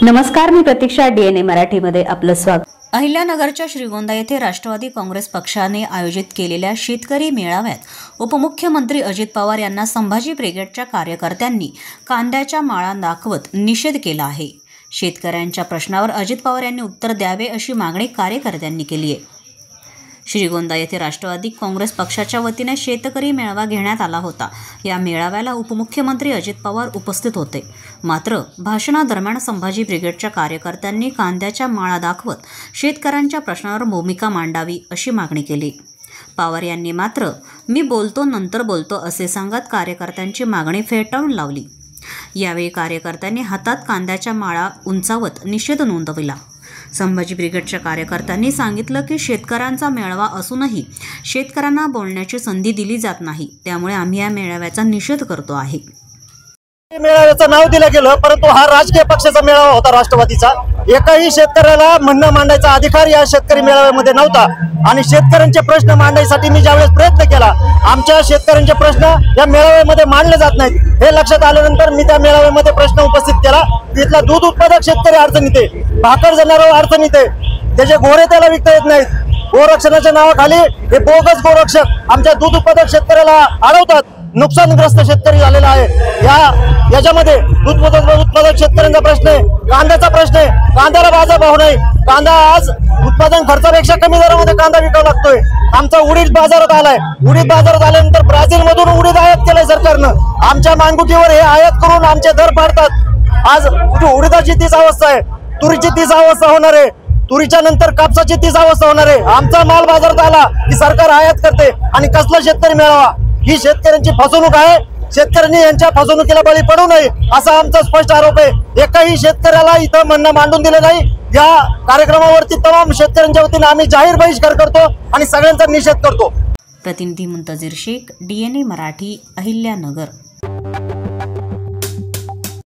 नमस्कार, मी प्रतीक्षा. DNA मराठीमध्ये आपलं स्वागत. अहिल्यानगरच्या श्रीगोंदा येथे राष्ट्रवादी काँग्रेस पक्षाने आयोजित केलेल्या शेतकरी मेळाव्यात उपमुख्यमंत्री अजित पवार यांना संभाजी ब्रिगेडच्या कार्यकर्त्यांनी कांद्याच्या माळा दाखवत निषेध केला आहे. शेतकऱ्यांच्या प्रश्नावर अजित पवार यांनी उत्तर द्यावे अशी मागणी कार्यकर्त्यांनी केली आहे. श्रीगोंदा येथे राष्ट्रवादी काँग्रेस पक्षाच्या वतीने शेतकरी मेळावा घेण्यात आला होता. या मेळाव्याला उपमुख्यमंत्री अजित पवार उपस्थित होते. मात्र भाषणादरम्यान संभाजी ब्रिगेडच्या कार्यकर्त्यांनी कांद्याच्या माळा दाखवत शेतकऱ्यांच्या प्रश्नावर भूमिका मांडावी अशी मागणी केली. पवार यांनी मात्र मी बोलतो नंतर बोलतो असे सांगत कार्यकर्त्यांची मागणी फेटाळून लावली. यावेळी कार्यकर्त्यांनी हातात कांद्याच्या माळा उंचावत निषेध नोंदविला. संभाजी ब्रिगेडच्या कार्यकर्त्यांनी सांगितलं की शेतकऱ्यांचा मेळावा असूनही शेतकऱ्यांना बोलण्याची संधी दिली जात नाही, त्यामुळे आम्ही या मेळाव्याचा निषेध करतो आहे. मेळाव्याचं नाव दिलं गेलं, परंतु हा राजकीय पक्षाचा मेळावा होता राष्ट्रवादीचा. एकाही शेतकऱ्याला म्हणणं मांडायचा अधिकार या शेतकरी मेळाव्यामध्ये नव्हता. आणि शेतकऱ्यांचे प्रश्न मांडण्यासाठी मी ज्यावेळेस प्रयत्न केला, आमच्या शेतकऱ्यांचे प्रश्न या मेळाव्यामध्ये मांडले जात नाहीत हे लक्षात आल्यानंतर मी त्या मेळाव्यामध्ये प्रश्न उपस्थित केला. तिथला दूध उत्पादक शेतकरी अडचणीत आहे, भाकर जनावर अडचणीत आहे, त्याचे गोरे त्याला विकता येत नाहीत. गोरक्षणाच्या नावाखाली हे बोगस गोरक्षक आमच्या दूध उत्पादक शेतकऱ्याला अडवतात. नुकसानग्रस्त शेतकरी झालेला आहे. याच्यामध्ये दूध उत्पादक शेतकऱ्यांचा प्रश्न आहे, कांद्याचा प्रश्न आहे. कांद्याला बाजारभाव नाही. कांदा आज उत्पादन खर्चापेक्षा कमी दरामध्ये कांदा विकावा लागतोय. आमचा उडीद बाजारात आलाय. उडीद बाजारात आल्यानंतर ब्राझील मधून उडीद आयात केलंय सरकारनं. आमच्या मानगुटीवर हे आयात करून आमचे दर पाडतात. आज उडीदाची तीच अवस्था आहे, तुरीची तीच अवस्था होणार आहे, तुरीच्या नंतर कापसाची तीच अवस्था होणार आहे. आमचा माल बाजारात आला की सरकार आयात करते. आणि कसला शेतकरी मेळावा? ही शेतकऱ्यांची फसवणूक आहे. शेतकऱ्यांनी यांच्या फसवणुकीला बळी पडू नये असा आमचा स्पष्ट आरोप आहे. एकाही शेतकऱ्याला इथं म्हणणं मांडून दिलं नाही. या कार्यक्रमावरती तमाम शेतकऱ्यांच्या वतीने आम्ही जाहीर बहिष्कार करतो आणि सगळ्यांचा निषेध करतो. प्रतिनिधी मुंतजीर शेख, DNA मराठी, अहिल्यानगर.